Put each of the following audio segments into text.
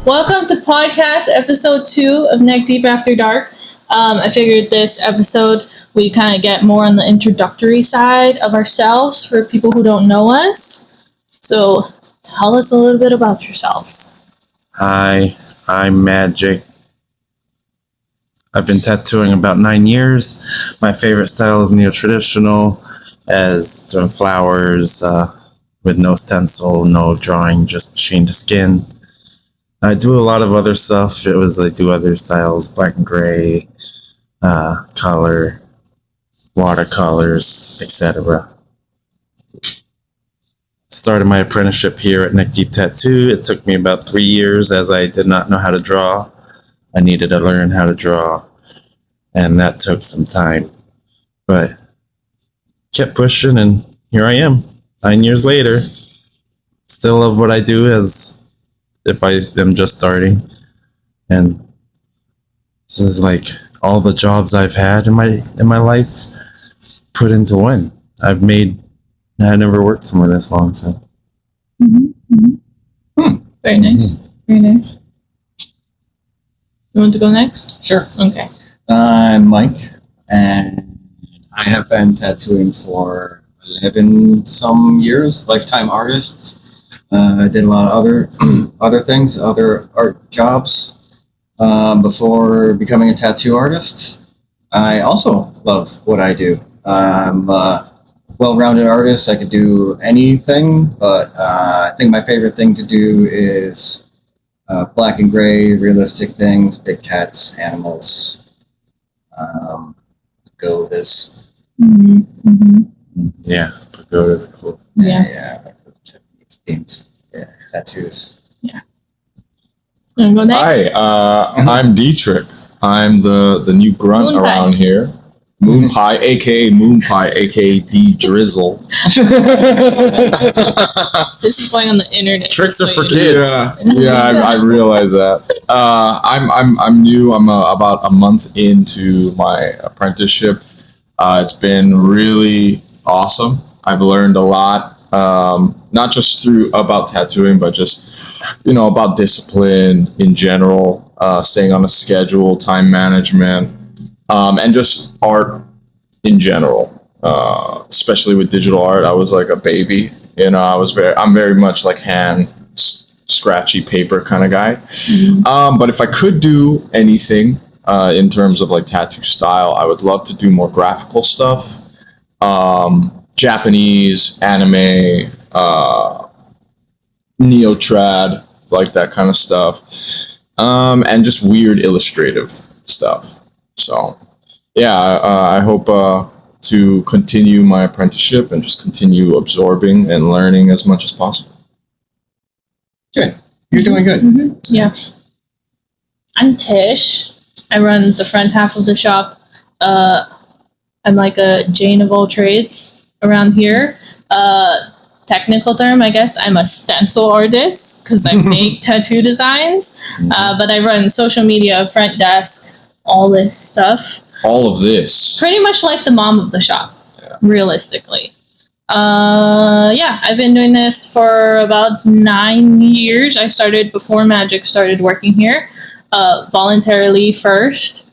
Welcome to podcast episode 2 of Neck Deep After Dark. I figured this episode we kind of get more on the introductory side of ourselves for people who don't know us. So tell us a little bit about yourselves. Hi, I'm Magic. I've been tattooing about 9 years. My favorite style is neo-traditional, as doing flowers with no stencil, no drawing, just machine to skin. I do a lot of other stuff. I do other styles, black and gray, color, watercolors, etc. Started my apprenticeship here at Neck Deep Tattoo. It took me about 3 years as I did not know how to draw. I needed to learn how to draw, and that took some time. But kept pushing, and here I am, 9 years later. Still love what I do as if I am just starting. And this is like all the jobs I've had in my life put into one. I never worked somewhere this long, so. Very nice. Very nice. You want to go next? Sure. Okay. I'm Mike, and I have been tattooing for 11 some years, lifetime artist. I did a lot of other things, other art jobs before becoming a tattoo artist. I also love what I do. I'm a well-rounded artist. I could do anything, but I think my favorite thing to do is black and gray, realistic things, big cats, animals. Go this. Yeah, pagodas are cool. Yeah. Japanese themes. Yeah, tattoos. You want to go next? Hi, I'm Dietrich. I'm the new grunt Moon Pie. around here. Moon Pie, aka Moon Pie, aka D Drizzle. This is going on the internet. Tricks are so for you- kids. Yeah, I realize that. I'm new. I'm about a month into my apprenticeship. It's been really awesome. I've learned a lot, not just about tattooing, but just about discipline in general, staying on a schedule, time management, and just art in general. Especially with digital art, I was like a baby. I'm very much like hand scratchy paper kind of guy. But if I could do anything in terms of like tattoo style, I would love to do more graphical stuff. Japanese, anime, neo-trad, like that kind of stuff. And just weird illustrative stuff. So, yeah, I hope to continue my apprenticeship and just continue absorbing and learning as much as possible. Good. You're doing good. Yeah. I'm Tish. I run the front half of the shop. I'm like a Jane of all trades around here. Technical term, I guess I'm a stencil artist because I make tattoo designs. But I run social media, front desk, all this stuff. All of this. Pretty much like the mom of the shop, realistically. I've been doing this for about 9 years. I started before Magic started working here, voluntarily first,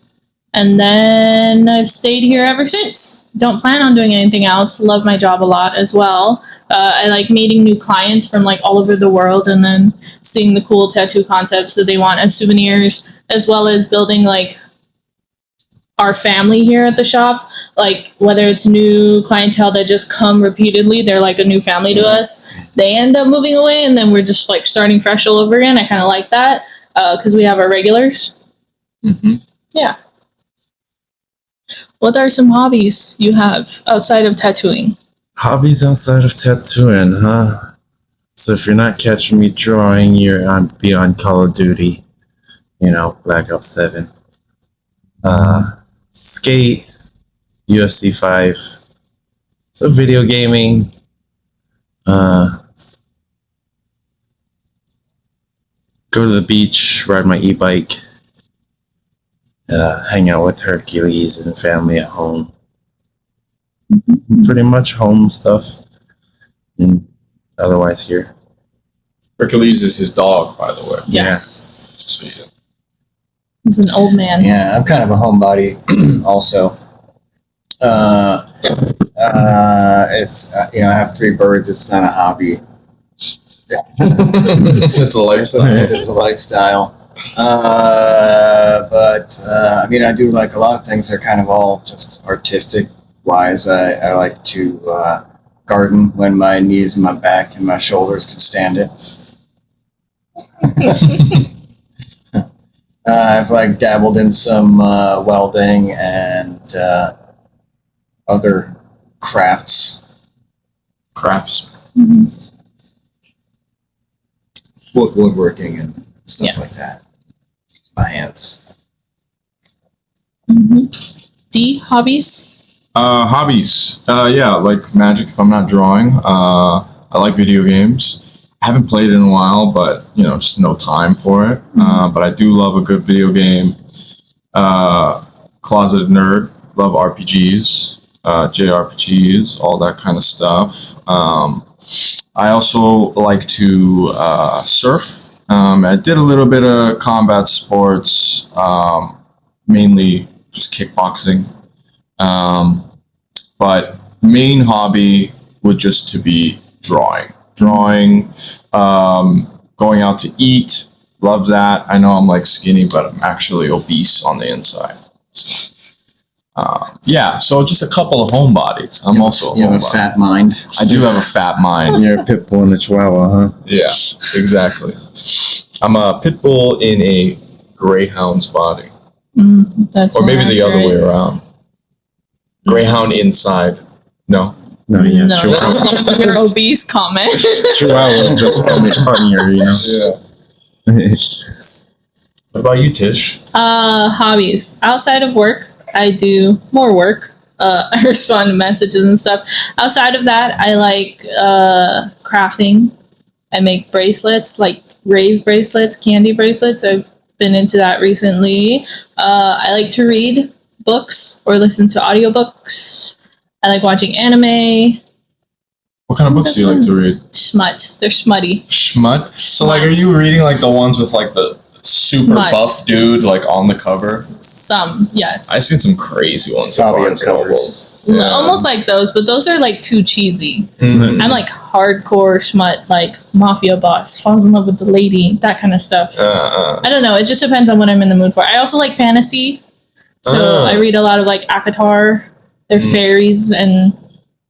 and then I've stayed here ever since. Don't plan on doing anything else. Love my job a lot as well. I like meeting new clients from like all over the world and then seeing the cool tattoo concepts that they want as souvenirs, as well as building like our family here at the shop. Like whether it's new clientele that just come repeatedly, they're like a new family to us. They end up moving away and then we're just like starting fresh all over again. I kind of like that because we have our regulars. Yeah. What are some hobbies you have outside of tattooing? Hobbies outside of tattooing, huh? So if you're not catching me drawing, you're on beyond Call of Duty. Black Ops 7. Skate, UFC 5. So video gaming. Go to the beach, ride my e-bike. Hang out with Hercules and family at home. Pretty much home stuff. And otherwise here. Hercules is his dog, by the way. Yes. see it. He's an old man. Yeah, I'm kind of a homebody also. It's I have 3 birds. It's not a hobby. It's a lifestyle. It's a lifestyle. But I do like a lot of things. They're kind of all just artistic wise. I like to garden when my knees and my back and my shoulders can stand it. I've like dabbled in some welding and other crafts. Mm-hmm. Woodworking and stuff Yeah. like that. My hands. Mm-hmm. D, hobbies? Hobbies. Yeah, like magic if I'm not drawing. I like video games. I haven't played in a while, but just no time for it. But I do love a good video game. Closeted nerd. Love RPGs, JRPGs, all that kind of stuff. I also like to surf. I did a little bit of combat sports, mainly just kickboxing. But main hobby would just to be drawing, going out to eat. Love that. I know I'm like skinny, but I'm actually obese on the inside. So just a couple of homebodies. I'm also You have a fat mind. I do have a fat mind. You're a pit bull and a chihuahua, huh? Yeah, exactly. I'm a pit bull in a greyhound's body. That's Or maybe more the other way accurate. around. Greyhound inside. No. No, yeah. No, your obese comment. Chihuahua is just funnier, Yeah. What about you, Tish? Hobbies. Outside of work, I do more work. I respond to messages and stuff. Outside of that, I like crafting. I make bracelets, like rave bracelets, candy bracelets. I've been into that recently. I like to read books or listen to audiobooks. I like watching anime. What kind of books do you like to read? Smut. They're smutty. Schmut? So like, are Schmut. you reading like the ones with like the super Schmut. buff dude like on the cover? Some, yes. I've seen some crazy ones. at Fabio Barnes and covers. Noble. No, almost like those, but those are like too cheesy. Mhm. I'm like hardcore schmut, like mafia boss, falls in love with the lady, that kind of stuff. I don't know. It just depends on what I'm in the mood for. I also like fantasy, so I read a lot of like Akatar. They're fairies and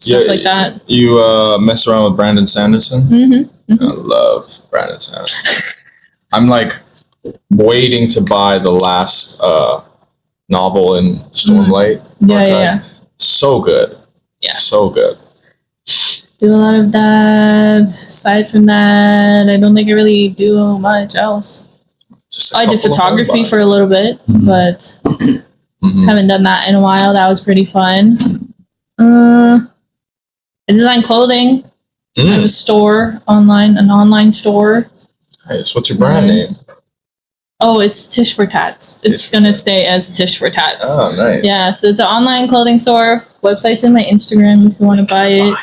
stuff like that. You mess around with Brandon Sanderson? Mm-hmm. I love Brandon Sanderson. I'm like waiting to buy the last novel in Stormlight. Yeah. So good. Yeah. So good. Do a lot of that. Aside from that, I don't think I really do much else. Just a I did couple of photography homebodies. for a little bit, but Mhm. haven't done that in a while. That was pretty fun. I design clothing. I have a store online, an online store. Nice. What's your brand name? Oh, it's Tish for Tats. It's gonna stay as Tish for Tats. Oh, nice. Yeah, so it's an online clothing store. Website's in my Instagram if you want to buy it.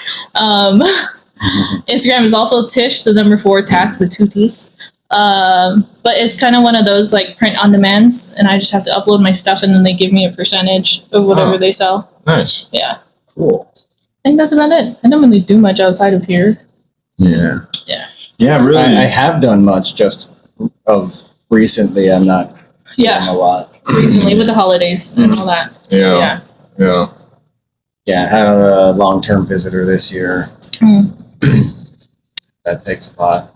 Instagram is also Tish, the number 4 Tats with 2 T's. But it's kind of one of those like print on demands, and I just have to upload my stuff, and then they give me a percentage of whatever they sell. Nice. Yeah, Cool. I think that's about it. I don't really do much outside of here. Yeah. Yeah, really. I have done much just of recently. I'm not doing Yeah, a lot. recently with the holidays and all that. yeah. Yeah. Yeah, I had a long-term visitor this year. Mm. That takes a lot of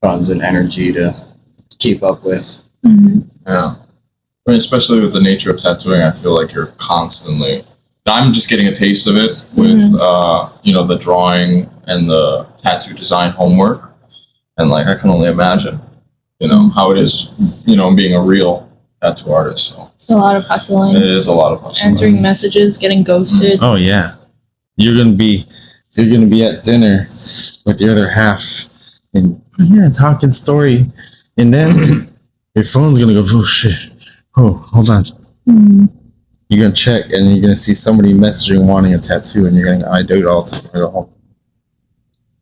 funds and energy to keep up with. Mhm. Yeah. I mean, especially with the nature of tattooing, I feel like you're constantly. I'm just getting a taste of it with, the drawing and the tattoo design homework, and like I can only imagine, how it is, being a real tattoo artist. So It's a lot of hustling, it is a lot of hustle. answering messages, getting ghosted. Oh yeah. You're gonna be at dinner with the other half and talking story, and then your phone's gonna go, oh shit. Oh, hold on. Mm. You're gonna check and you're gonna see somebody messaging wanting a tattoo, and you're gonna I do it all the time. I go home.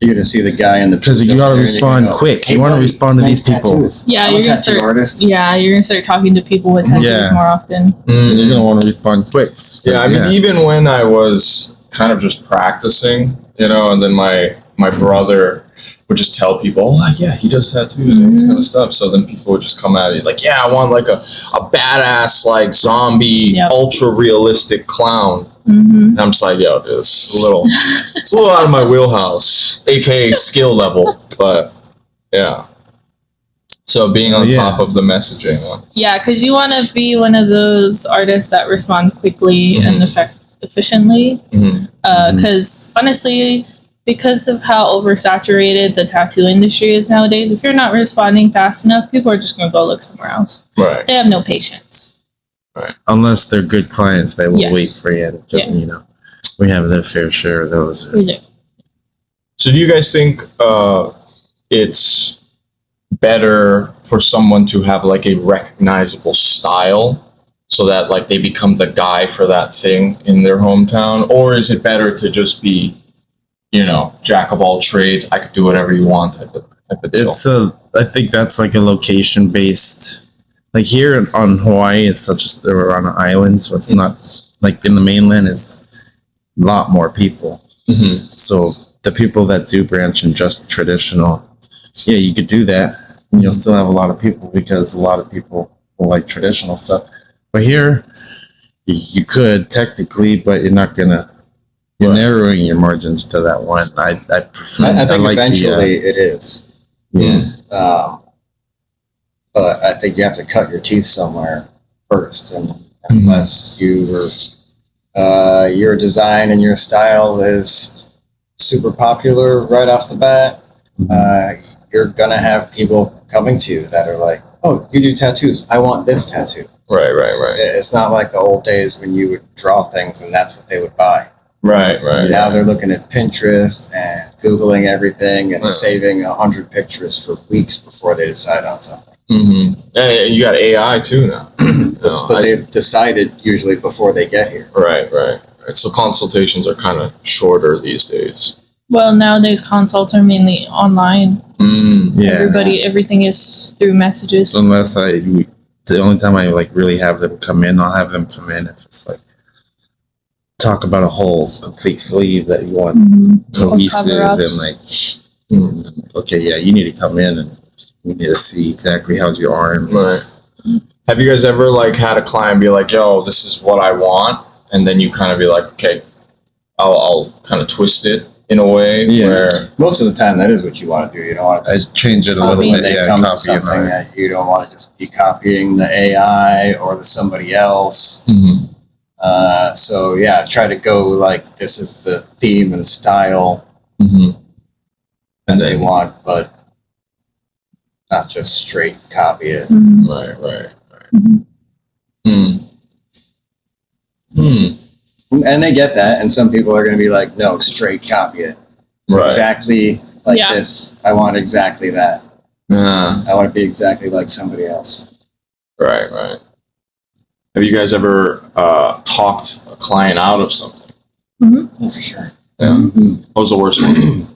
You're gonna see the guy in the Because you gotta respond quick. You want to respond to these people. Yeah, I'm you're a gonna tattoo start. artist. Yeah, you're gonna start talking to people with tattoos Yeah. more often. You're gonna want to respond quick. Yeah, I mean, even when I was kind of just practicing, and then my brother would just tell people, oh, yeah, he does tattoos and all this kind of stuff. So then people would just come at me like, yeah, I want like a badass, like zombie, ultra realistic clown. And I'm just like, yo, dude, it's a little out of my wheelhouse, aka skill level. But yeah. So being on top of the messaging. Yeah, because you want to be one of those artists that respond quickly and efficiently. Because honestly, because of how oversaturated the tattoo industry is nowadays, if you're not responding fast enough, people are just going to go look somewhere else. Right. They have no patience. Right. Unless they're good clients, they will wait for you. We have their fair share of those. We do. So do you guys think it's better for someone to have like a recognizable style so that like they become the guy for that thing in their hometown? Or is it better to just be, jack of all trades, I could do whatever you want type of deal? I think that's like a location based. Like here on Hawaii, it's we're on an island, so it's not like in the mainland. It's a lot more people. So the people that do branch in just traditional, you could do that. And you'll still have a lot of people because a lot of people will like traditional stuff. But here, you could technically, but you're not gonna. You're narrowing your margins to that one. I prefer. I think eventually it is. Yeah. But I think you have to cut your teeth somewhere first, and unless your design and your style is super popular right off the bat, you're gonna have people coming to you that are like, "Oh, you do tattoos? I want this tattoo." Right. It's not like the old days when you would draw things and that's what they would buy. Right. Now they're looking at Pinterest and Googling everything and saving 100 pictures for weeks before they decide on something. And you got AI too now. But they've decided usually before they get here. Right. So consultations are kind of shorter these days. Well, nowadays consults are mainly online. Everything is through messages. Unless the only time I like really have them come in, I'll have them come in if it's like talk about a whole complete sleeve that you want cohesive and like, okay, you need to come in and we need to see exactly how's your arm. Right. Have you guys ever like had a client be like, yo, this is what I want, and then you kind of be like, okay, I'll kind of twist it in a way where most of the time that is what you want to do. You don't want to just change it a little bit. It comes to something that you don't want to just be copying the AI or the somebody else. So try to go like this is the theme and style that they want, but not just straight copy it. Right. And they get that, and some people are going to be like, no, straight copy it. Right. Exactly like this. I want exactly that. I want to be exactly like somebody else. Right. Have you guys ever talked a client out of something? Oh, for sure. Yeah. What was the worst one?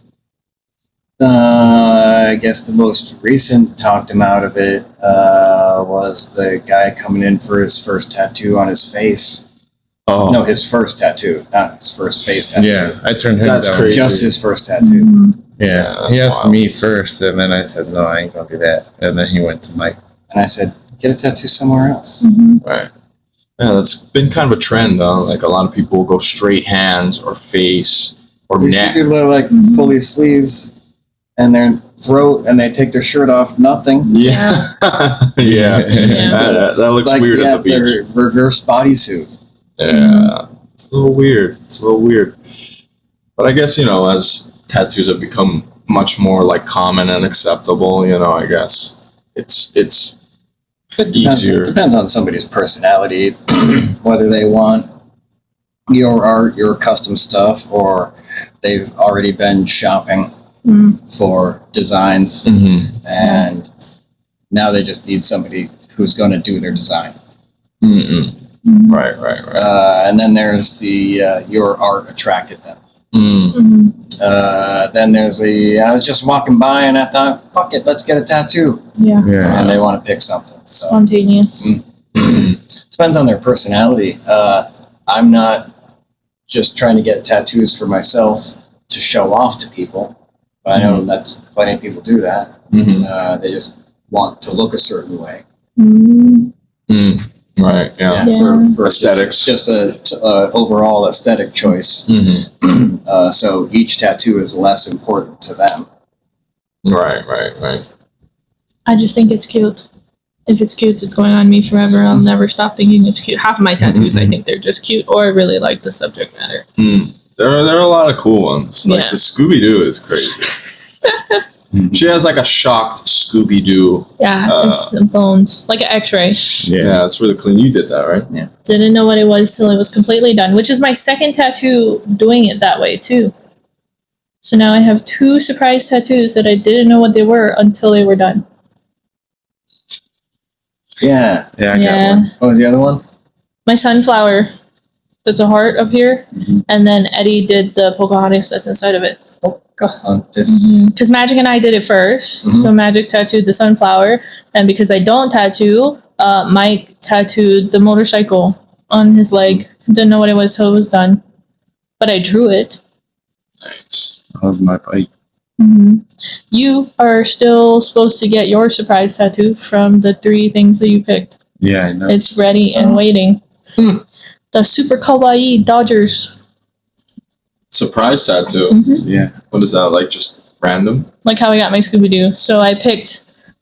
I guess the most recent talked him out of it was the guy coming in for his first tattoo on his face. Oh. No, his first tattoo, not his first face tattoo. Yeah, I turned him That's down. crazy. Just his first tattoo. Yeah, he asked me first, and then I said, no, I ain't going to do that. And then he went to Mike. And I said, get a tattoo somewhere else. Right. Yeah, that's been kind of a trend, though. Like, a lot of people will go straight hands or face or neck. People are like fully sleeves and their throat, and they take their shirt off, nothing. Yeah. That looks like, weird at the beach. Their reverse bodysuit. Yeah. It's a little weird. But I guess, as tattoos have become much more like common and acceptable, I guess it's easier. It depends on somebody's personality, whether they want your art, your custom stuff, or they've already been shopping for designs and now they just need somebody who's going to do their design. Right. And then there's the your art attracted them. Mm. Mhm. Then there's I was just walking by and I thought, fuck it, let's get a tattoo. Yeah. And they want to pick something. So Spontaneous. depends on their personality. I'm not just trying to get tattoos for myself to show off to people. But I know that plenty of people do that. They just want to look a certain way. Right. Yeah. For Aesthetics. Just a overall aesthetic choice. So each tattoo is less important to them. Right. I just think it's cute. If it's cute, it's going on me forever. I'll never stop thinking it's cute. Half of my tattoos, I think they're just cute, or I really like the subject matter. There are a lot of cool ones. Like the Scooby Doo is crazy. She has like a shocked Scooby Doo. Yeah, it's bones, like an X-ray. Yeah, it's really clean. You did that, right? Yeah. Didn't know what it was till it was completely done, which is my second tattoo doing it that way too. So now I have 2 surprise tattoos that I didn't know what they were until they were done. Yeah. Yeah, I got one. What was the other one? My sunflower, that's a heart up here, and then Eddie did the Pocahontas that's inside of it. Because Magic and I did it 1st, so Magic tattooed the sunflower, and because I don't tattoo, Mike tattooed the motorcycle on his leg. Didn't know what it was till it was done, but I drew it. Nice. That was my bike. You are still supposed to get your surprise tattoo from the 3 things that you picked. Yeah, I know. It's ready and waiting. The super kawaii Dodgers. Surprise tattoo. Yeah. What is that? Like just random? Like how I got my Scooby-Doo. So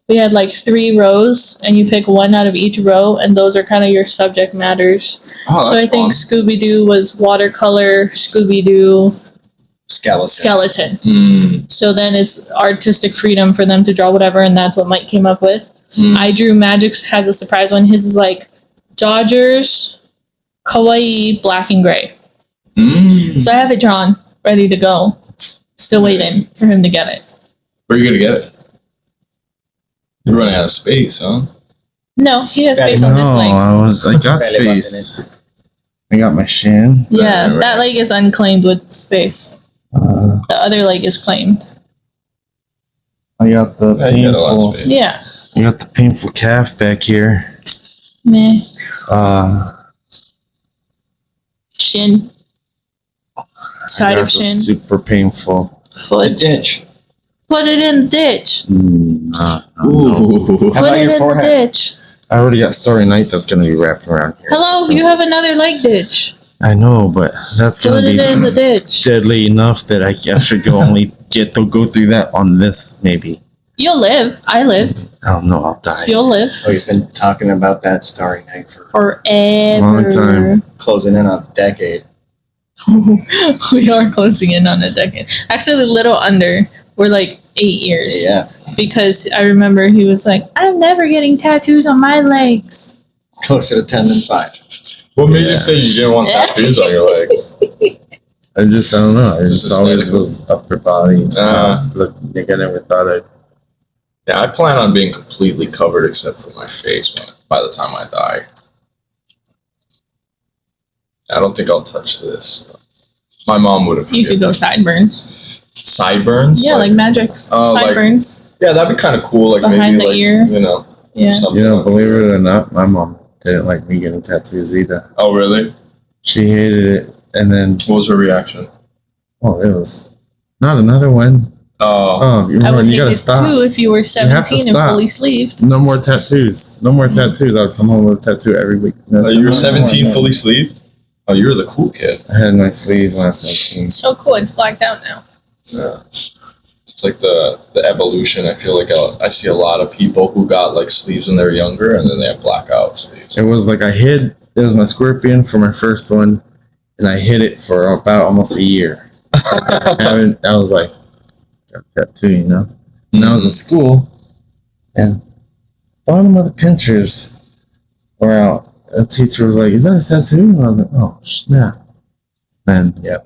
we had like 3 rows, and you pick 1 out of each row, and those are kind of your subject matters. Oh, So I think Scooby-Doo was watercolor, Scooby-Doo skeleton. So then it's artistic freedom for them to draw whatever, and that's what Mike came up with. I drew Magic's has a surprise one. His is like Dodgers, kawaii, black and gray. So I have it drawn, ready to go. Still waiting for him to get it. Where are you gonna get it? You're running out of space, huh? No, he has space on this leg. I got space. I got my shin. Yeah, that leg is unclaimed with space. The other leg is claimed. I got the Yeah, you got a lot of painful. space. Yeah. I got the painful calf back here. Meh. Shin. Side I of got the shin. super painful. The Foot. ditch. Put it in the ditch. How Put about it your in forehead? the ditch. I already got Starry Night that's gonna be wrapped around here. Hello, so- you have another leg ditch. I know, but that's Put gonna it be in the ditch. deadly enough that I should go through that on this maybe. You'll live. I lived. I don't know, I'll die. You'll live Oh, he's been talking about that Starry Night for forever. Long time. closing in on a decade. We are closing in on a decade. Actually, a little under. We're like 8 years. Yeah. Because I remember he was like, I'm never getting tattoos on my legs. Closer to 10 than 5. What made you say you didn't want tattoos on your legs? I don't know. I Just just always aesthetically. was upper body. Look, I never thought I'd. Yeah, I plan on being completely covered except for my face by the time I die. I don't think I'll touch this. My mom wouldn't. You could go sideburns. Sideburns? Yeah, like Magic's Oh, like- sideburns. Yeah, that'd be kind of cool. Like Behind maybe the like, ear. you know. Yeah. Something You know, like- believe it or not, my mom didn't like me getting tattoos either. Oh, really? She hated it, and then What was her reaction? it was not another one. Oh, Oh, you I would gotta hate it stop. too if you were have to 17 and stop. fully sleeved. No more tattoos. No more tattoos. I would come home with a tattoo every week. you were No, 17 no. fully sleeved? Oh, you're the cool kid. I had my sleeves when I was 17. So cool. It's blacked out now. Yeah. It's like the evolution. I feel like I see a lot of people who got like sleeves when they were younger and then they have blackout sleeves. It was like it was my scorpion for my first one, and I hid it for about almost a year. I was like, got a tattoo, you know? And I was at school, and bottom of the pictures were out. A teacher was like, is that a tattoo? And I was like, oh, snap. And yeah.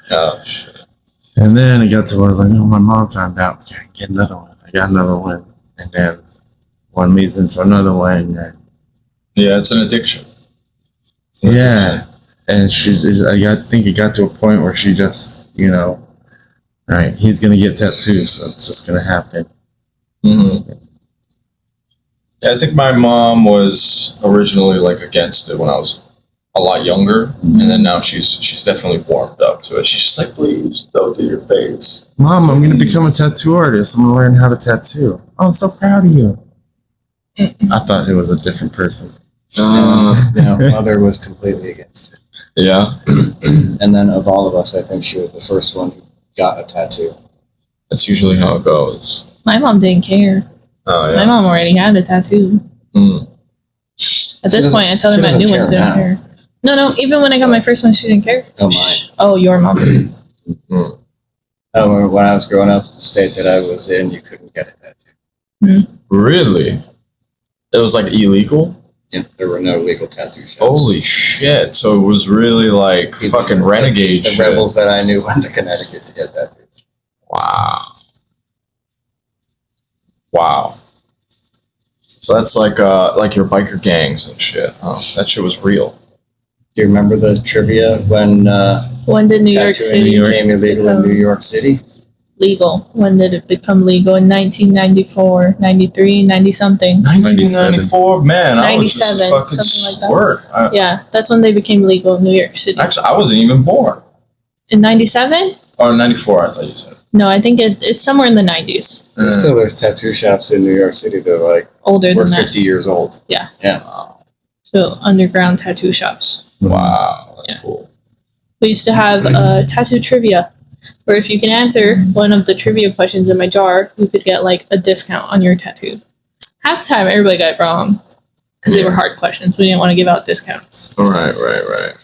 Oh, shit. And then it got to where I was like, oh, my mom found out. Okay, get another one. I got another one. And then one leads into another one. And Yeah, it's an addiction. It's an yeah. addiction. and I think it got to a point where she just, right, he's gonna get tattoos, so it's just gonna happen. Mm-hmm. Yeah, I think my mom was originally like against it when I was a lot younger, and then now she's definitely warmed up to it. She's just like, please don't do your face. Mom, I'm gonna become a tattoo artist. I'm gonna learn how to tattoo. Oh, I'm so proud of you. I thought it was a different person. Mother was completely against it. Yeah. And then of all of us, I think she was the first one who got a tattoo. That's usually how it goes. My mom didn't care. Oh, yeah. My mom already had a tattoo. Mm. At this point, I tell her my new ones didn't care. No. Even when I got my first one, she didn't care. Oh, mine. Oh, your mom. Mm. I remember when I was growing up, the state that I was in, you couldn't get a tattoo. Really? It was like illegal? Yeah, there were no legal tattoo shops. Holy shit. So it was really like fucking renegade The shit. rebels that I knew went to Connecticut to get tattoos. Wow. So that's like your biker gangs and shit. Huh? That shit was real. Do you remember the trivia when When did New York tattooing City became illegal in New York City? legal? When did it become legal? In 1994, 93, 90 something. 1994, man. I was just a 97, fucking something like that. squirt. Yeah, that's when they became legal in New York City. Actually, I wasn't even born. In 97? Or 94, I thought you said. No, I think it's somewhere in the 90s. There's tattoo shops in New York City that are like Older we're than 50 years old. Yeah. Yeah. So underground tattoo shops. Wow, that's cool. We used to have tattoo trivia, where if you can answer one of the trivia questions in my jar, you could get like a discount on your tattoo. Half the time, everybody got it wrong because they were hard questions. We didn't want to give out discounts. Right.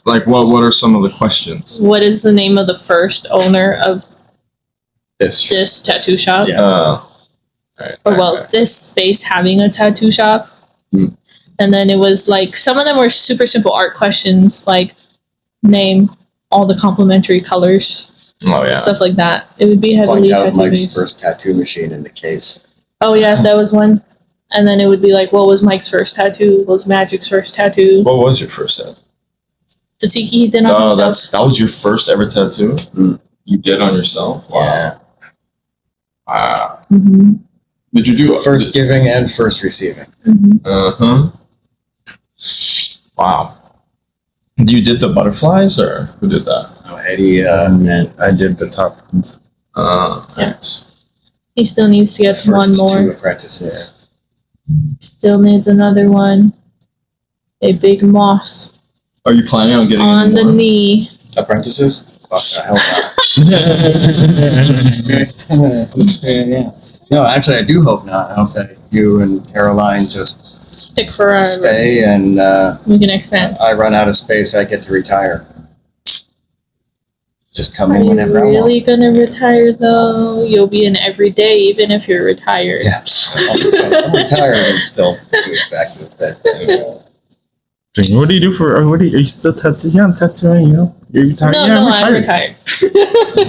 Like, what are some of the questions? What is the name of the first owner of This tattoo shop? Yeah. This space having a tattoo shop. Hmm. And then it was like, some of them were super simple art questions, like name all the complementary colors, Oh, yeah. stuff like that. It would be heavily Point out tattoo Mike's based. first tattoo machine in the case. Oh yeah, that was one. And then it would be like, what was Mike's first tattoo? What was Magic's first tattoo? What was your first tattoo? The tiki he did on Oh, himself. that was your first ever tattoo? Mm. You did on yourself? Wow. Yeah. Wow. Mm-hmm. Did you do it? First giving and first receiving. Mm-hmm. Uh-huh. Wow. You did the butterflies, or who did that? Oh, Eddie and I did the top ones. Thanks. He still needs to get first one 2 more. apprentices. Still needs another one. A big moth Are you planning on getting on any the more? knee. Apprentices? Fuck the hell not. Yeah. No, actually, I do hope not. I hope that you and Caroline just Stick forever. stay and We can expand. I run out of space, I get to retire. Just come Are in you whenever I want. really gonna retire though? You'll be in every day, even if you're retired. Yeah. I'm retired and still do exactly that. What do you do for? Are you still tattooing? Yeah, I'm tattooing. You're retired. No, yeah, no, I'm retired.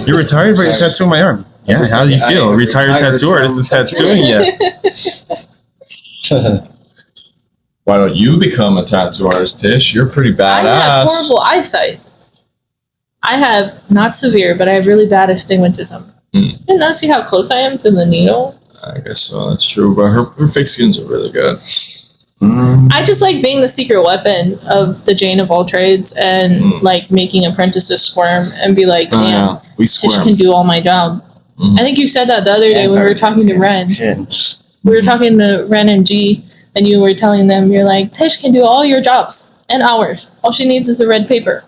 You're retired, but you're tattooing my arm. Yeah, how do you feel? I Retired retired tattoo artist is from tattooing you. Why don't you become a tattoo artist, Tish? You're pretty I have badass. horrible eyesight. I have not severe, but I have really bad astigmatism. Mm. Did not see how close I am to the needle. I guess so. That's true. But her fake skins are really good. I just like being the secret weapon of the Jane of all trades and like making apprentices squirm and be like, Oh, damn, yeah. We Tish swear. can do all my job. Mhm. I think you said that the other day when we were talking to Ren. Shit. We were talking to Ren and G, and you were telling them, you're like, Tish can do all your jobs and ours. All she needs is a red paper.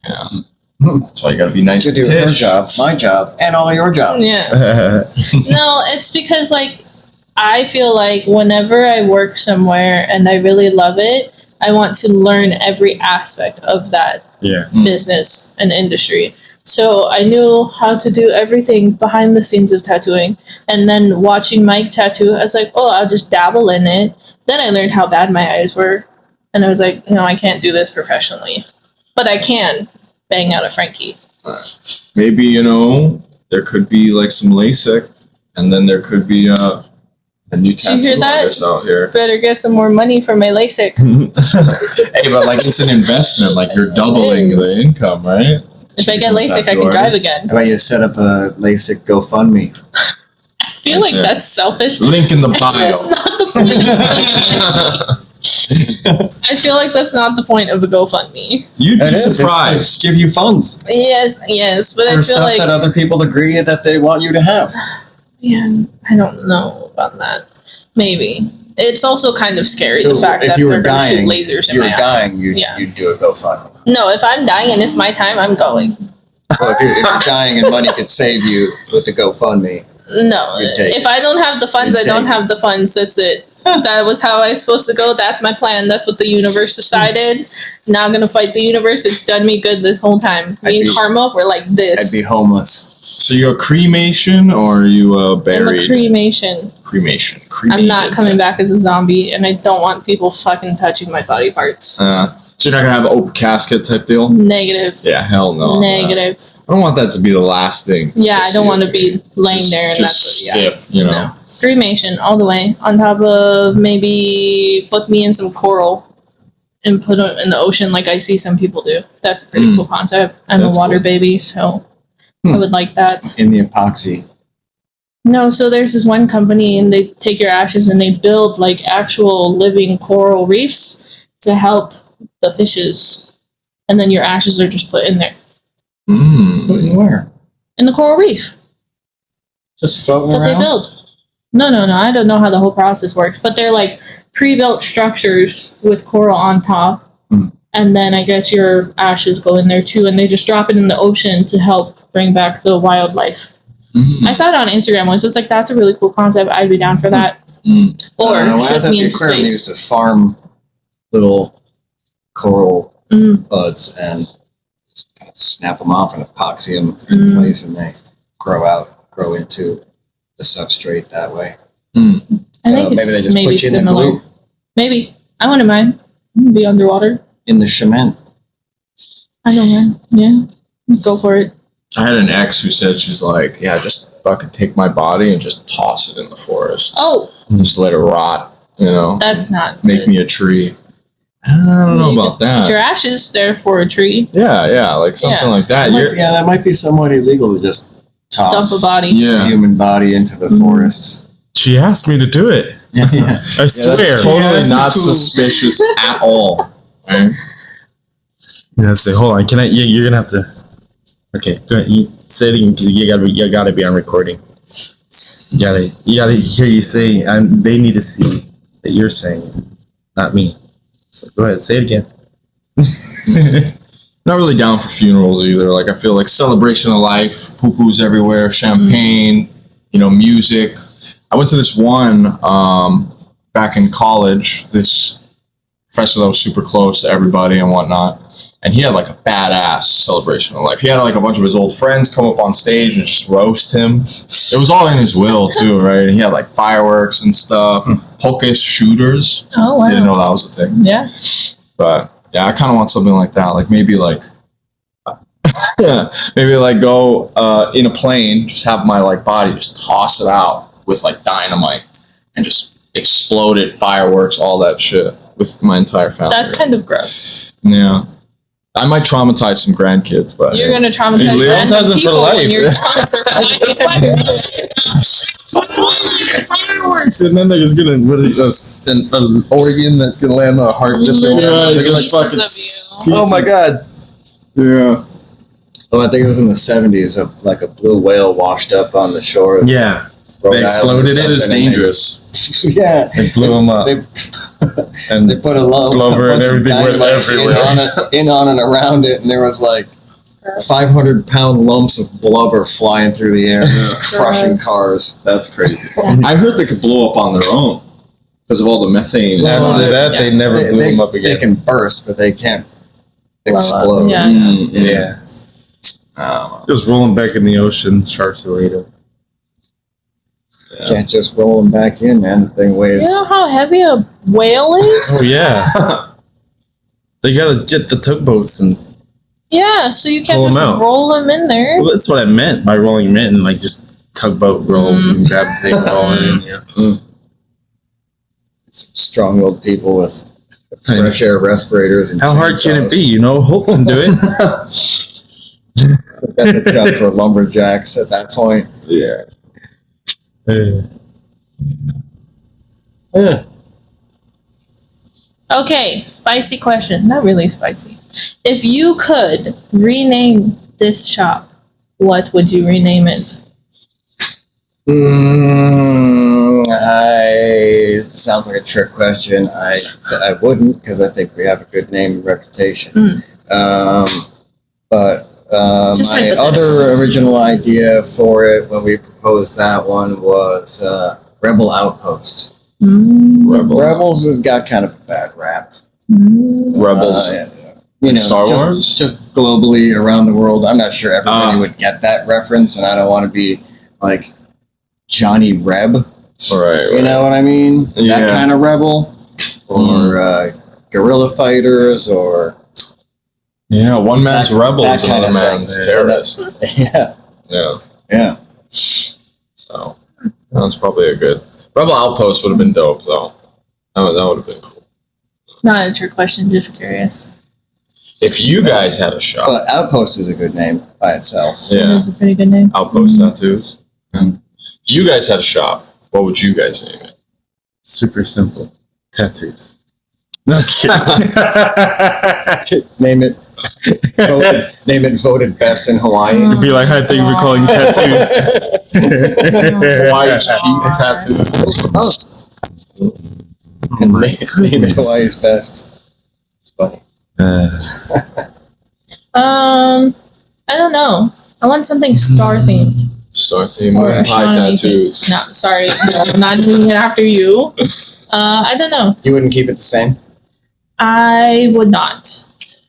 Yeah. That's why you gotta be nice You to do her Tish. job, my job, and all your jobs. Yeah. No, it's because like I feel like whenever I work somewhere and I really love it, I want to learn every aspect of that Yeah. business and industry. So I knew how to do everything behind the scenes of tattooing. And then watching Mike tattoo, I was like, oh, I'll just dabble in it. Then I learned how bad my eyes were. And I was like, no, I can't do this professionally. But I can bang out a Frankie. Maybe, there could be like some LASIK, and then there could be A new Did you hear tattoo that? artist out here. Better get some more money for my LASIK. Hey, but like it's an investment. Like you're doubling It is. the income, right? If I get Become a LASIK, I tattoo can drive artist. again. How about you set up a LASIK GoFundMe? I feel like Yeah. that's selfish. Link in the bio. That's not the point. I feel like that's not the point of a GoFundMe. You'd It be is. surprised. Give you funds Yes, but I for feel stuff like that other people agree that they want you to have. yeah, I don't know about that. Maybe it's also kind of scary So the fact if that you were they're gonna dying, shoot lasers if in you were my dying, eyes. you'd do a GoFundMe. No, if I'm dying and it's my time, I'm going. Well, if you're dying and money could save you with the GoFundMe, No, You'd take if I don't have the funds, You'd I don't take have the funds. That's it. That was how I was supposed to go. That's my plan. That's what the universe decided. Not gonna fight the universe. It's done me good this whole time. Me and karma were like I'd this. be homeless. So you're a cremation or are you I'm a buried? cremation. Cremation. I'm not coming back as a zombie, and I don't want people fucking touching my body parts. So you're not gonna have an open casket type deal? Negative. Yeah, hell no. Negative. I don't want that to be the last thing. Yeah, I see don't of want to me. be laying there and Just that's what, yeah. stiff, you know. No. Cremation all the way. On top of maybe put me in some coral and put them in the ocean like I see some people do. That's a pretty cool concept. I'm That's a water cool. baby, so I would like that. In the epoxy. No, so there's this one company and they take your ashes and they build like actual living coral reefs to help the fishes. And then your ashes are just put in there. Mm. Where? In the coral reef Just floating that they around? build. No. I don't know how the whole process works, but they're like pre-built structures with coral on top. And then I guess your ashes go in there too, and they just drop it in the ocean to help bring back the wildlife. Mm. I saw it on Instagram once. It's like, that's a really cool concept. I'd be down for that. Or When I was ship at me the into aquarium, they space. used to farm little coral buds and just kind of snap them off and epoxy them in place, and they grow into the substrate that way. I think maybe they it's just maybe put you in the similar. glue. Maybe. I wouldn't mind. I'm gonna be underwater. In the cement. I don't mind. Yeah. Go for it. I had an ex who said she's like, yeah, just fucking take my body and just toss it in the forest. Oh, Just let it rot, you know. that's not Make good. me a tree. I don't know about Put that. your ashes there for a tree. Yeah, like something Yeah. like that. Yeah, that might be somewhat illegal to just toss Dump a body. a Yeah. human body into the forests. She asked me to do it. Yeah. I swear. That's totally Yeah, not too. suspicious at all. Right? Yeah, say, hold on. Can I? You're gonna have to. Okay, go ahead. You say it again because you gotta be on recording. You gotta hear you say. They need to see that you're saying it, not me. So go ahead, say it again. Not really down for funerals either. Like I feel like celebration of life, poo-poos everywhere, champagne, music. I went to this one back in college. This professor that was super close to everybody and whatnot. And he had like a badass celebration of life. He had like a bunch of his old friends come up on stage and just roast him. It was all in his will too, right? And he had like fireworks and stuff, hocus shooters. Oh, wow. Didn't know that was a thing. Yeah. But yeah, I kind of want something like that. Like maybe like go in a plane, just have my like body just toss it out with like dynamite and just explode it, fireworks, all that shit with my entire family. That's kind of gross. Yeah. I might traumatize some grandkids, but You're gonna traumatize You random traumatize them for people life. when you're Fireworks, and then they're just gonna an organ that's gonna land on a heart. Just Literally they're gonna pieces of you. Oh my god! yeah. Oh, I think it was in the 70s. Like a blue whale washed up on the shore of Yeah, Rhode they Island or exploded it. It is something, and they- dangerous. Yeah. They blew them up, They, and they put a lump Blubber and bunch of everything went dynamite everywhere. in on and around it, and there was like 500-pound lumps of blubber flying through the air, just crushing Gross. cars. That's crazy. I heard they could blow up on their own because of all the methane. after Well, that, yeah. they never blew them up They again. can burst, but they can't Blow up, explode. yeah. Yeah, Oh, just rolling back in the ocean. Sharks will eat it. Can't just roll them back in, man. The thing weighs. You know how heavy a whale is? Oh yeah, they gotta get the tugboats, and Yeah, so you can't Pull 'em just out. roll them in there. well, that's what I meant by rolling them in, like just tugboat roll and grab the thing, roll it in. Yeah. some strong-willed people with fresh air respirators. And How hard can it be? You know, Hope can do it. That's a job for lumberjacks at that point. Yeah. Yeah. Okay, spicy question. Not really spicy. If you could rename this shop, what would you rename it? It sounds like a trick question. I wouldn't, because I think we have a good name and reputation. But Just my hypothetical. other original idea for it when we proposed that one was Rebel Outposts. Rebels have got kind of a bad rap. Rebels. Star just, Wars? just globally around the world. I'm not sure everybody would get that reference, and I don't want to be like Johnny Reb. Right. You know what I mean? Yeah. That kind of rebel, or guerrilla fighters, or Yeah, one man's That- rebel that is kind another of man's thing. terrorist. yeah, Yeah. yeah. So that's probably a good Rebel Outpost would have been dope though. That would have been cool. Not a trick question, just curious. If you guys had a shop, But Outpost is a good name by itself. It yeah, is a pretty good name. Outpost tattoos. If you guys had a shop, what would you guys name it? Super simple. Tattoos. No, just kidding. Name it. Name it voted best in Hawaii. It'd be like, I think we're calling tattoos. White sheep tattoos. Name it Hawaii's best. It's funny. I don't know. I want something star themed. Star theme Or moon pie astronomy tattoos. themed. No, sorry, no, I'm not doing it after you. I don't know. You wouldn't keep it the same? I would not,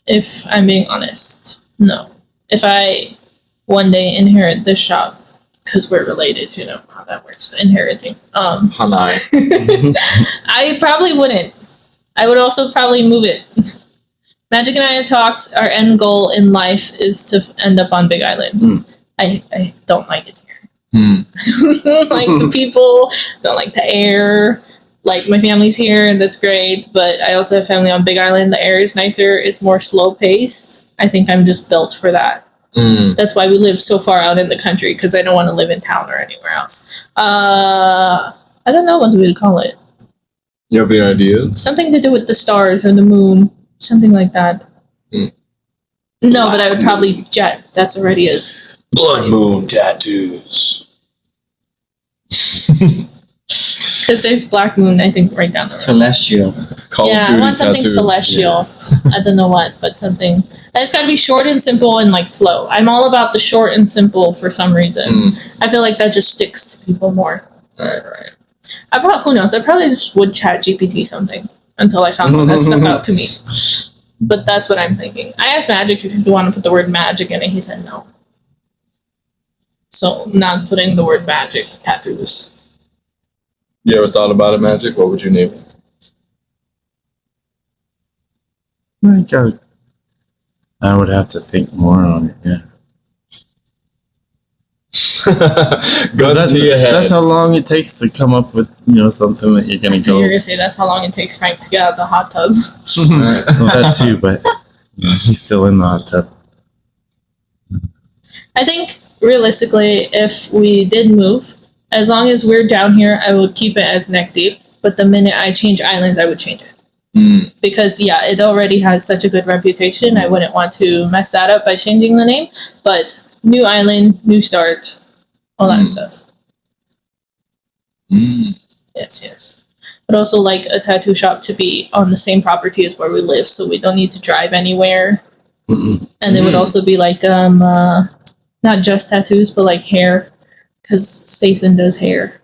if I'm being honest. No. If I one day inherit this shop, because we're related, you know how that works, inheriting. Hanai. I probably wouldn't. I would also probably move it. Magic and I have talked. Our end goal in life is to end up on Big Island. I don't like it here. Like the people, don't like the air. Like my family's here, and that's great. But I also have family on Big Island. The air is nicer. It's more slow paced. I think I'm just built for that. That's why we live so far out in the country, because I don't want to live in town or anywhere else. I don't know what we would call it. You have any ideas? Something to do with the stars or the moon. Something like that. No, but I would probably jet. That's already a Blood moon tattoos. because there's Black Moon. I think right down the road. Celestial. Call of Yeah, I Duty want something tattoos. celestial. I don't know what, but something. And it's got to be short and simple and like flow. I'm all about the short and simple for some reason. I feel like that just sticks to people more. Right. Who knows? I probably just would chat GPT something until I found one that stuck out to me. But that's what I'm thinking. I asked Magic if you want to put the word magic in it. He said no. So not putting the word magic tattoos. You ever thought about it, Magic? What would you name it? My God. I would have to think more on it, yeah. Gun to your head. That's how long it takes to come up with, something that you're gonna So go. you're gonna say that's how long it takes Frank to get out of the hot tub. Well, that too, but he's still in the hot tub. I think realistically, if we did move, as long as we're down here, I would keep it as neck deep. But the minute I change islands, I would change it. Because it already has such a good reputation. I wouldn't want to mess that up by changing the name. But new island, new start, all that stuff. Yes. But also like a tattoo shop to be on the same property as where we live, so we don't need to drive anywhere. And it would also be like not just tattoos, but like hair, because Stacen does hair.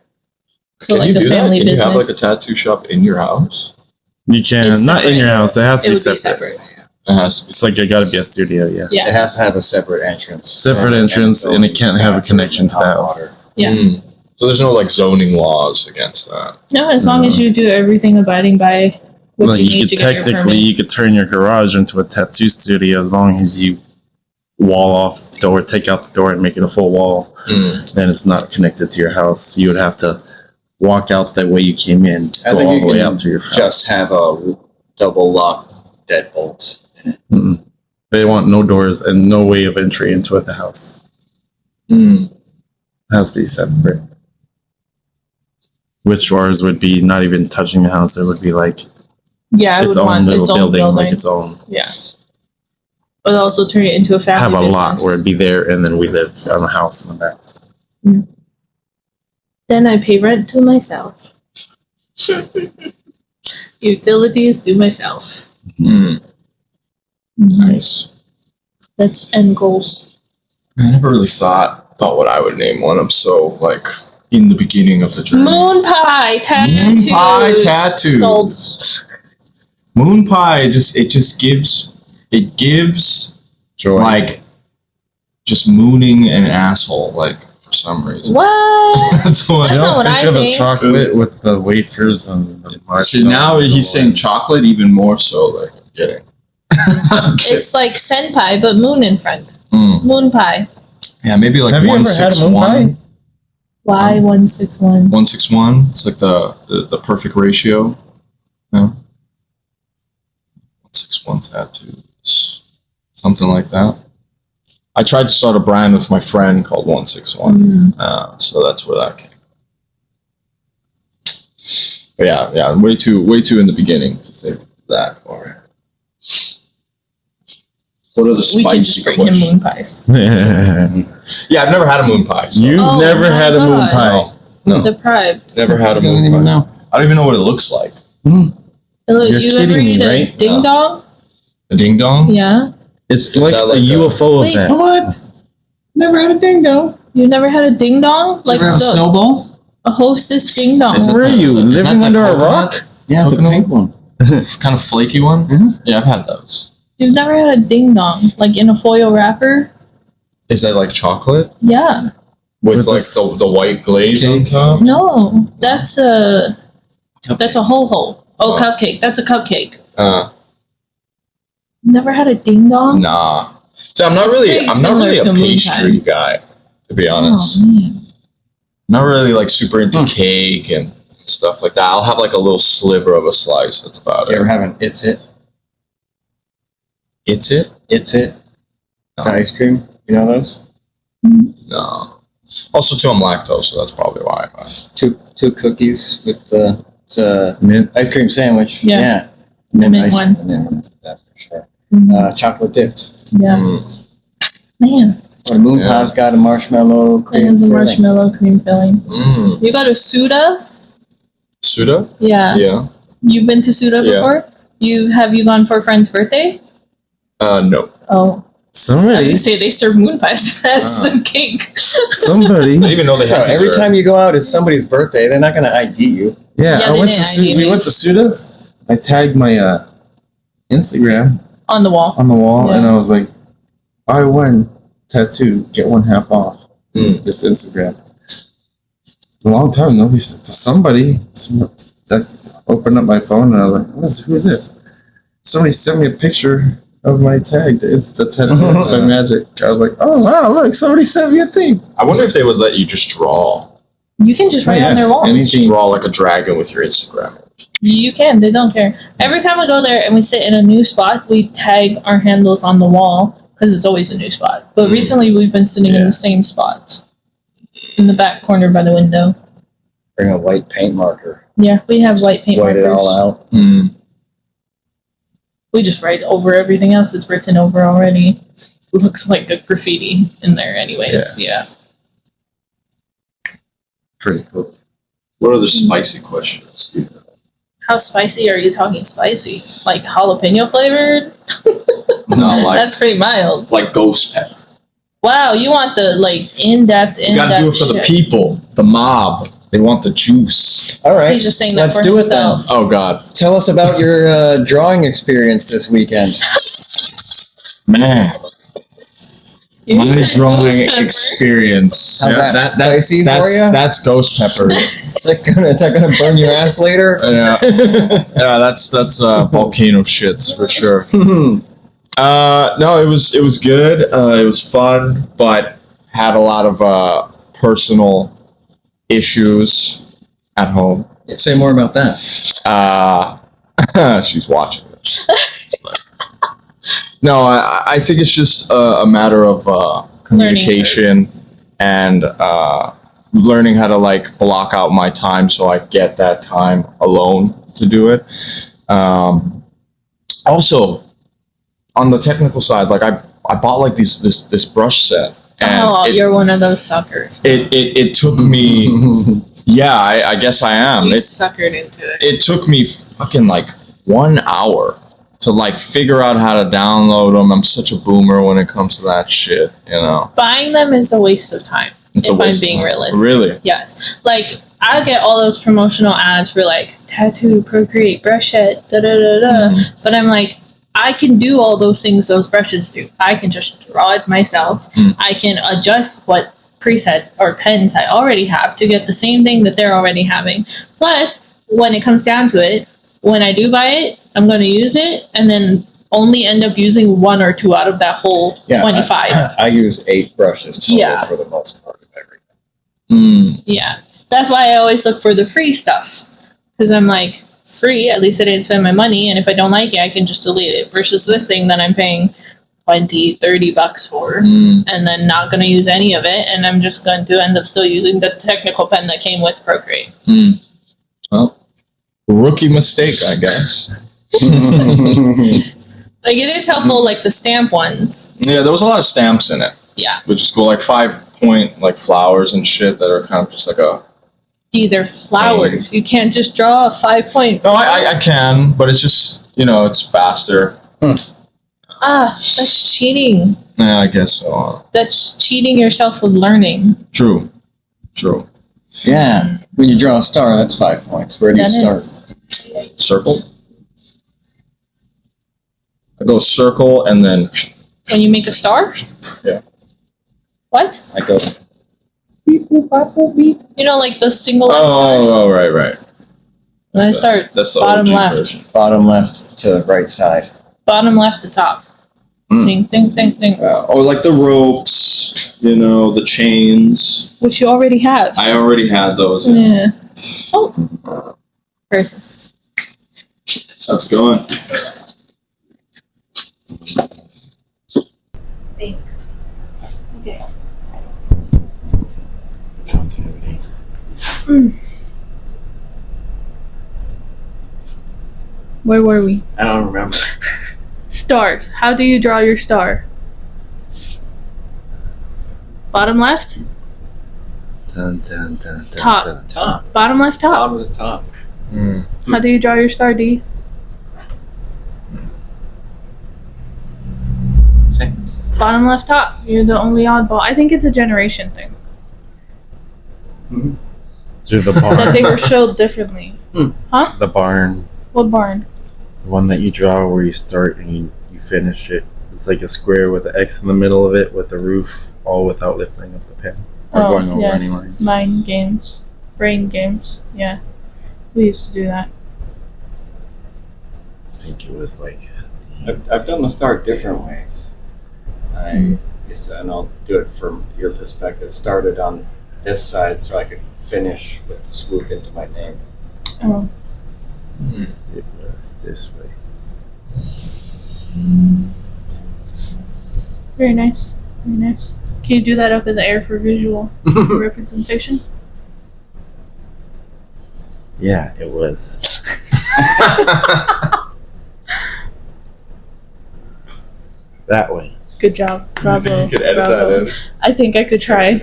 So Can like you a do that? family Can business. you have like a tattoo shop in your house? You can, It's not in your separate. house. It has to It be would be separate. separate. It has to be. It's like it gotta be a studio, yeah. Yeah. It has to have a separate entrance. Separate entrance, and it can't have a connection to the house. Yeah. So there's no like zoning laws against that. No, as long as you do everything abiding by what Like you you need could to get your technically, permit. you could turn your garage into a tattoo studio as long as you wall off the door, take out the door, and make it a full wall. Then it's not connected to your house. You would have to walk out that way you came in. I Go think all you the way can out to your house. just have a double lock deadbolt. Mm-mm. They want no doors and no way of entry into the house. Mm. It has to be separate. Which ours would be not even touching the house. It would be like Yeah, I its would own want little its own building, building. like its own. Yeah. But also turn it into a family Have a business. lot where it'd be there, and then we live on a house in the back. Then I pay rent to myself. Utilities to myself. Mm. Nice. That's end goals. I never really thought about what I would name one. I'm so like in the beginning of the journey. Moon pie tattoos. Moon pie tattoos. Sold. Moon pie just gives Joy. like just mooning an asshole like for some reason. What? That's what. That's not what think I of think. the chocolate with the wafers and the See, now he's saying chocolate even more so. Like I'm kidding. I'm kidding. It's like senpai, but moon in front. Mm. Moon pie. Yeah, maybe like Have you ever had a moon 161. pie? Y161. 161. It's like the perfect ratio. No. 161 tattoos. Something like that. I tried to start a brand with my friend called 161. So that's where that came. But yeah, way too in the beginning to think that far. What are the We can spicy just bring him questions? moon pies. Yeah, I've never had a moon pie. So You've Oh never my had a moon God. pie. No, Deprived. never had a I don't moon even pie. know. I don't even know what it looks like. Hello, You're you ever kidding me, eat a right? ding dong? A ding dong? Yeah. It's Is like that a like a- UFO Wait, event. What? Never had a ding dong. You never had a ding dong? Like Never had a the, snowball? a hostess ding dong. Is it Where are you? is Living that the under a coconut? rock? Yeah, the Coconut? pink one. Kind of flaky one? Mhm. Yeah, I've had those. You've never had a ding dong, like in a foil wrapper? Is that like chocolate? Yeah. With With like the the white glaze on top? No, that's a ho ho. Oh, Oh. cupcake. That's a cupcake. Never had a ding dong? Nah. So I'm not It's really very I'm not really similar a to moon pastry guy, to be honest. Oh, man. Not really like super into cake and stuff like that. I'll have like a little sliver of a slice. That's about You ever it. have an It's It? It's it? It's It? No. The ice cream? You know those? No. Also, too, I'm lactose, so that's probably why. Two cookies with the it's a Mint. ice cream sandwich. Yeah. Mint Mint ice one. cream. That's for sure. Mhm. Chocolate dipped. Yeah. Mm. Man, Or moon Yeah. pie's got a marshmallow it cream has a filling. marshmallow cream filling. Mm. You got a Suda? Suda? Yeah. Yeah. You've been to Suda Yeah. before? Have you gone for a friend's birthday? No. Oh. I was Somebody, gonna say they serve moon pies as the cake. somebody. I didn't even know they Bro, had every dessert. time you go out, it's somebody's birthday. They're not going to ID you. Yeah, Yeah, I they went didn't to ID we me. went to Suda's. I tagged my Instagram On the wall. on the wall, Yeah. and I was like, "Buy one tattoo, get one half off." Mm. This Instagram. A long time, nobody. That's opened up my phone, and I was like, "Who is this?" Somebody sent me a picture of my tag. It's the tattoo. It's by Magic. I was like, "Oh wow, look! Somebody sent me a thing." I wonder if they would let you just draw. You can just write Oh, yeah. on their walls. Anything. Draw like a dragon with your Instagram. You can. They don't care. Every time we go there and we sit in a new spot, we tag our handles on the wall because it's always a new spot. But Mm. recently, we've been sitting in Yeah. the same spot, in the back corner by the window. Bring a white paint marker. Yeah, we have white paint White it markers. all out. Mm. We just write over everything else that's written over already. It looks like a graffiti in there, anyways. Yeah. Pretty cool. What are the spicy questions? How spicy are you talking? Spicy, like jalapeno flavored? No, like That's pretty mild. like ghost pepper. Wow, you want the like in-depth, You gotta do it for the shit. people, the mob. They want the juice. All right. He's just saying that Let's for do himself. it then. Oh God, Tell us about your drawing experience this weekend. man! You My said drawing ghost pepper. experience. How's that? Spicy for that's, ya? that's ghost pepper. Is that gonna burn your ass later? yeah, that's volcano shits for sure. No, it was good. It was fun, but had a lot of personal issues at home. Say more about that. She's watching this. No, I think it's just a matter of communication and learning how to like block out my time so I get that time alone to do it. Also, on the technical side, like I bought like this brush set. And you're one of those suckers. It took me. Yeah, I guess I am. You suckered into it. It took me fucking like 1 hour to like figure out how to download them. I'm such a boomer when it comes to that shit, you know. Buying them is a waste of time. If I'm being realistic. Really? Yes. Like I get all those promotional ads for like tattoo, procreate, brush set, da da da da. But I'm like, I can do all those things those brushes do. I can just draw it myself. I can adjust what preset or pens I already have to get the same thing that they're already having. Plus, when it comes down to it, when I do buy it, I'm going to use it and then only end up using 1 or 2 out of that whole 25. I use 8 brushes total for the most part of everything. Yeah. That's why I always look for the free stuff. Because I'm like, free, at least I didn't spend my money, and if I don't like it, I can just delete it. Versus this thing that I'm paying $20-$30 for, and then not going to use any of it, and I'm just going to end up still using the technical pen that came with Procreate. Well, rookie mistake, I guess. Like, it is helpful, like the stamp ones. Yeah, there was a lot of stamps in it. Yeah. Which is cool, like 5-point like flowers and shit that are kind of just like a. They're flowers. You can't just draw a 5-point. No, I can, but it's just, you know, it's faster. That's cheating. Yeah, I guess so. That's cheating yourself with learning. True. Yeah. When you draw a star, that's 5 points. Where do you start? Circle. I go circle and then. When you make a star? Yeah. What? I go. Beep, boop, bop, boop, beep. You know, like the single. Oh, right. When I start That's the bottom OG left. version. Bottom left to right side. Bottom left to top. Ding, ding, ding, ding. Or like the ropes, you know, the chains. Which you already have. I already had those. Yeah. Oh. Person. That's going. Think. Okay. Continuity. Where were we? I don't remember. Stars. How do you draw your star? Bottom left? Top. Top. Bottom left, top. Bottom is the top. How do you draw your star, D? Same. Bottom left, top. You're the only oddball. I think it's a generation thing. Through the That barn. they were showed differently. Huh? The barn. What barn? The one that you draw where you start and you finish it. It's like a square with an X in the middle of it with the roof, all without lifting up the pen or going over any lines. Mind games. Brain games. Yeah. We used to do that. I think it was like. I've done the start different ways. I used to, and I'll do it from your perspective. Started on this side so I could finish with the swoop into my name. Oh. It was this way. Very nice. Very nice. Can you do that up in the air for visual representation? Yeah, it was. That way. Good job. Bravo. You could edit Bravo. that in. I think I could try.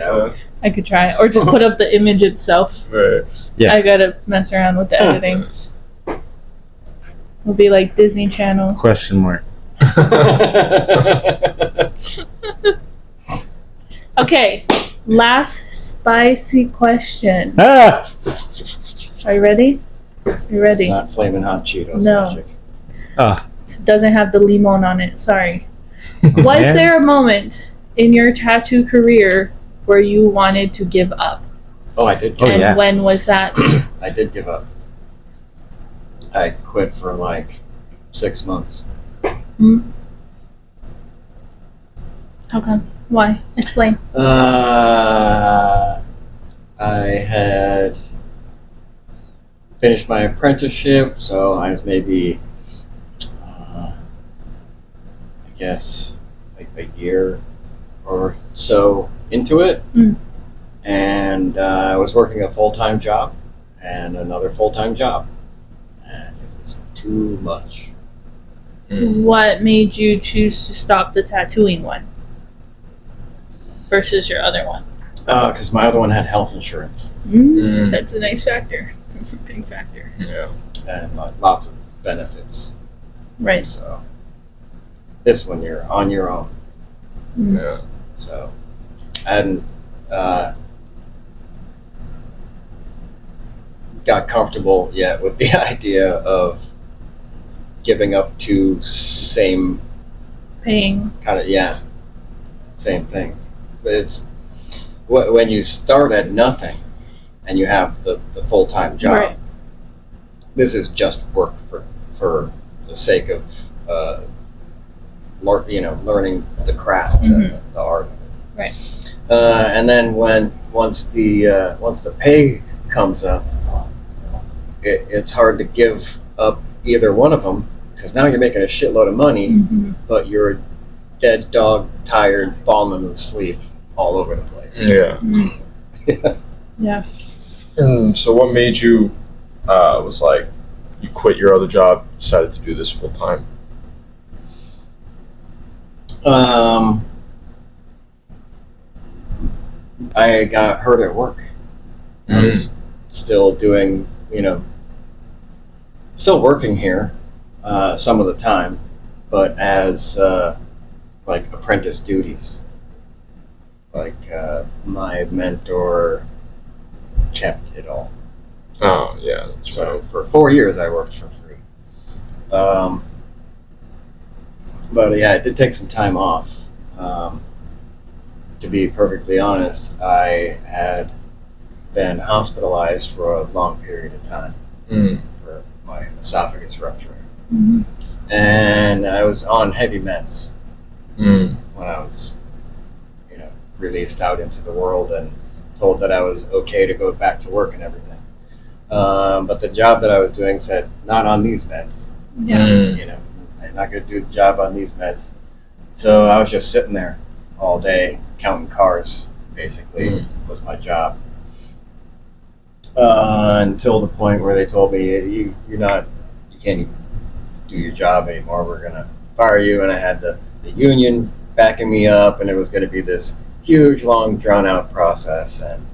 I could try. Or just put up the image itself. Right. Yeah. I gotta mess around with the editing. It'll be like Disney Channel. Question mark. Okay. Last spicy question. Ah! Are you ready? You It's ready? not flaming hot Cheetos No. magic. It doesn't have the limon on it. Sorry. Was Yeah. there a moment in your tattoo career where you wanted to give up? Oh, I did. Oh, Give And yeah. when was that? I did give up. I quit for like 6 months. How come? Why? Explain. I had finished my apprenticeship, so I was maybe, I guess, like a year or so into it. Mm. And I was working a full-time job and another full-time job. And it was too much. What made you choose to stop the tattooing one versus your other one? Because my other one had health insurance That's a nice factor. That's a big factor. Yeah. and lots of benefits. Right. So this one you're on your own. Yeah. So I hadn't got comfortable yet with the idea of giving up two same Paying. kind of same things. But it's when you start at nothing and you have the full-time job. Right. This is just work for the sake of learning the craft and the art of it. Right. And then once the pay comes up, it's hard to give up either one of them because now you're making a shitload of money, but you're a dead dog, tired, falling asleep all over the place. Yeah. Yeah. And so, what made you was like you quit your other job, decided to do this full time? I got hurt at work. I was still doing, still working here some of the time, but as like apprentice duties. Like my mentor kept it all. Oh yeah, that's So for 4 years I worked for free. But yeah, it did take some time off. To be perfectly honest, I had been hospitalized for a long period of time for my esophagus rupture. And I was on heavy meds when I was, released out into the world and told that I was okay to go back to work and everything. But the job that I was doing said, not on these meds. Yeah. I'm not going to do the job on these meds. So I was just sitting there all day counting cars, basically, was my job. Until the point where they told me, you can't even do your job anymore. We're going to fire you. And I had the union backing me up, and it was going to be this huge, long, drawn-out process. And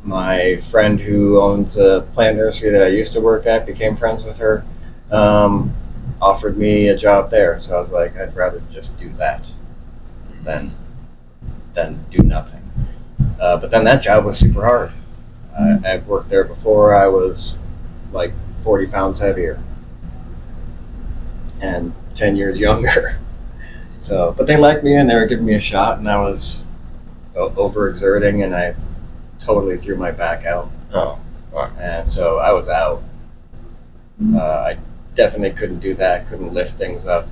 my friend who owns a plant nursery that I used to work at, became friends with her, offered me a job there. So I was like, I'd rather just do that than do nothing. But then that job was super hard. I'd worked there before. I was like 40 pounds heavier and 10 years younger. So, but they liked me and they were giving me a shot, and I was overexerting, and I totally threw my back out. Oh, fuck. And so I was out. I definitely couldn't do that, couldn't lift things up.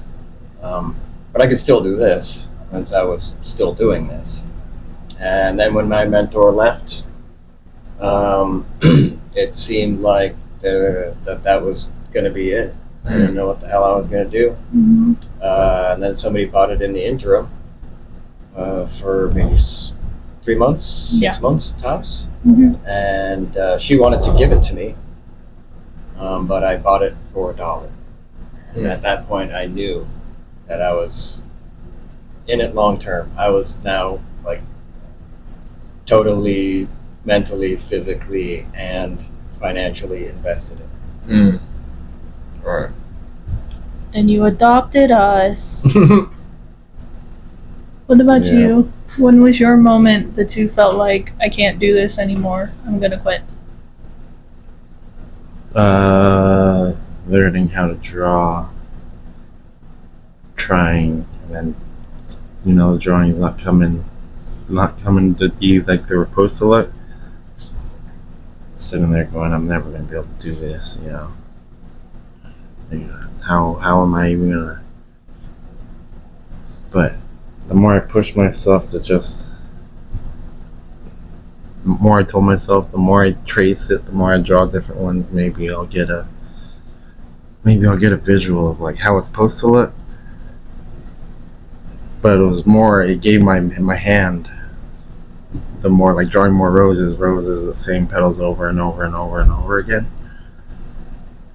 But I could still do this, since I was still doing this. And then when my mentor left, it seemed like that was going to be it. I didn't know what the hell I was going to do. And then somebody bought it in the interim for maybe 3 months, 6 months tops. And she wanted to give it to me, but I bought it for $1. And at that point, I knew that I was in it long term. I was now like totally mentally, physically, and financially invested in it. Right. And you adopted us. What about Yeah. you? When was your moment that you felt like, I can't do this anymore, I'm gonna quit? Learning how to draw, trying, and then the drawing's not coming to be like they were supposed to look. Sitting there going, I'm never gonna be able to do this. How am I even gonna? But the more I push myself to just more I told myself, the more I trace it, the more I draw different ones, maybe I'll get a visual of like how it's supposed to look. But it was more, it gave my hand, the more like drawing more roses, the same petals over and over and over and over again.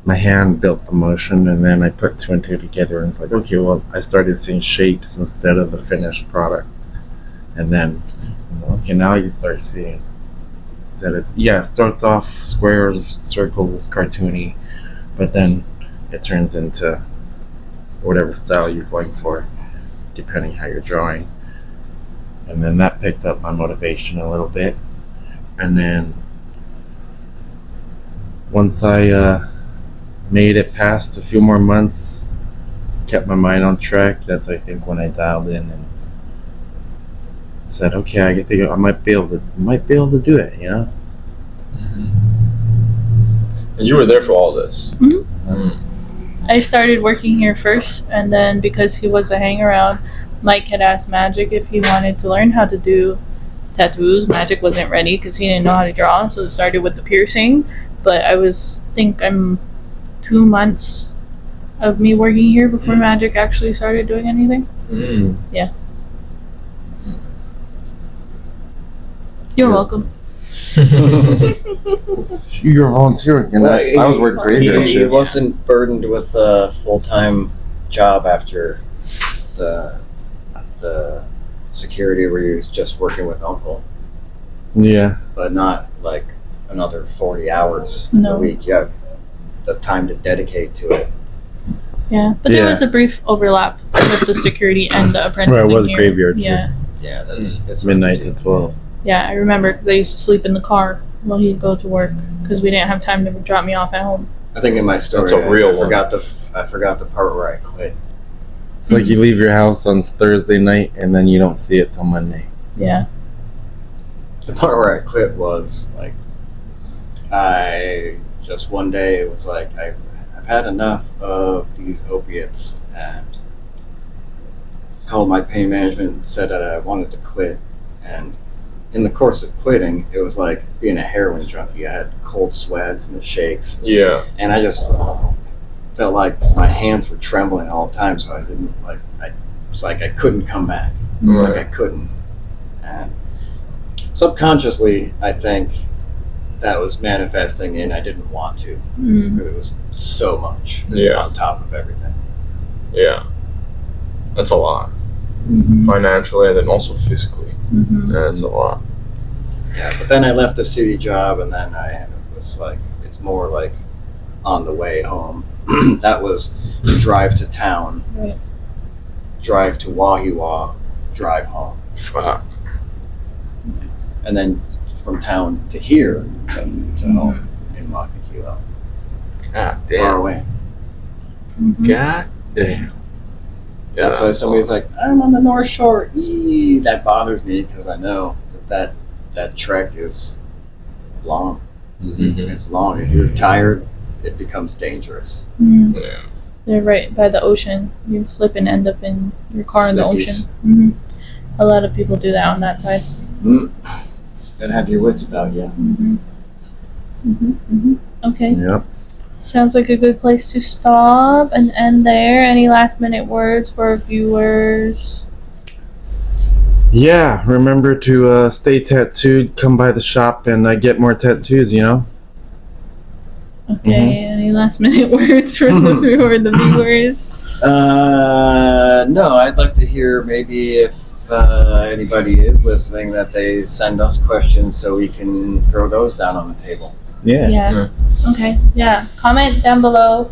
My hand built the motion, and then I put two and two together, and it's like, okay, well, I started seeing shapes instead of the finished product. And then, okay, now you start seeing that it starts off squares, circles, cartoony, but then it turns into whatever style you're going for, depending how you're drawing. And then that picked up my motivation a little bit. And then once I made it past a few more months, kept my mind on track, that's I think when I dialed in and said, okay, I think I might be able to do it, you know? And you were there for all this. I started working here first, and then because he was a hang-around, Mike had asked Magic if he wanted to learn how to do tattoos. Magic wasn't ready because he didn't know how to draw, so it started with the piercing. But I'm 2 months of me working here before Magic actually started doing anything. Yeah. You're welcome. You're volunteering, and I was working graveyard He shifts. wasn't burdened with a full-time job after the security where he was just working with Uncle, Yeah. but not like another 40 hours No. a week. You have the time to dedicate to it. Yeah, but there Yeah. was a brief overlap with the security and the apprenticing Right, it was here. graveyard Yeah. shifts. Yeah, it's Midnight to 12. Yeah, I remember because I used to sleep in the car while he'd go to work because we didn't have time to drop me off at home. I think in my story, That's a real I one. forgot the part where I quit. It's like you leave your house on Thursday night, and then you don't see it till Monday. Yeah. The part where I quit was like, I just one day it was like I've had enough of these opiates, and called my pain management and said that I wanted to quit. And in the course of quitting, it was like being a heroin junkie. I had cold sweats and the shakes, Yeah. and I just felt like my hands were trembling all the time. So I didn't like. I was like I couldn't come back. It was like I couldn't. And subconsciously, I think that was manifesting, and I didn't want to Mm. because it was so much Yeah. on top of everything. Yeah. That's a lot. Mm-hmm. Financially and then also physically. Mm-hmm. That's a lot. Yeah, but then I left the city job, and then I was like, it's more like on the way home. That was drive to town, Right. drive to Wahiwa, drive home, Fuck. and then from town to here to home in Makakilo. God Far damn. away. Mm-hmm. God damn. Yeah. That's why somebody's like, I'm on the North Shore. Eee, that bothers me because I know that trek is long. Mhm. It's long. If you're tired, it becomes dangerous. Mm. Yeah. They're right by the ocean. You flip and end up in your car in the Flippies. ocean. Mm-hmm. A lot of people do that on that side. Gotta have your wits about you. Mm-hmm. Mm-hmm. Mm-hmm. Okay. Yep. Sounds like a good place to stop and end there. Any last minute words for our viewers? Yeah, remember to stay tattooed, come by the shop, and get more tattoos, you know? Okay, any last minute words for the viewers? No, I'd like to hear maybe if anybody is listening that they send us questions so we can throw those down on the table. Yeah. Yeah. Okay. Yeah. Comment down below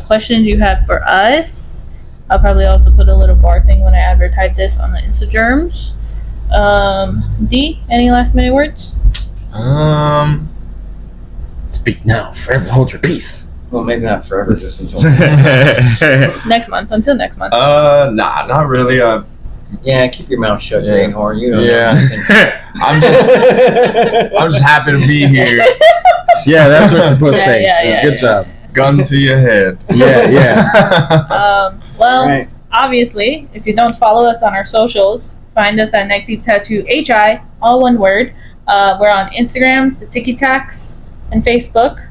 questions you have for us. I'll probably also put a little bar thing when I advertise this on the Instagrams. D, any last minute words? Speak now, forever hold your peace. Well, maybe not forever, just until. Next month. Until next month. Nah, not really. Yeah, keep your mouth shut, Yeah. Greenhorn. You don't know Yeah. anything. I'm just happy to be here. Yeah, that's what you're supposed to Yeah, say. yeah, Good job. Gun to your head. Yeah, yeah. Well, Right. obviously, if you don't follow us on our socials, find us at Neck Deep Tattoo HI, all one word. We're on Instagram, the Tiki Tacks, and Facebook.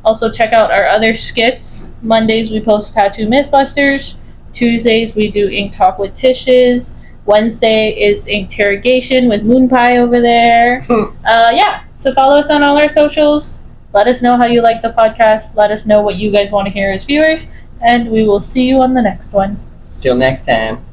Also, check out our other skits. Mondays, we post Tattoo Mythbusters. Tuesdays, we do Ink Talk with Tishes. Wednesday is Interrogation with Moon Pie over there. Yeah, so follow us on all our socials. Let us know how you like the podcast. Let us know what you guys want to hear as viewers. And we will see you on the next one. Till next time.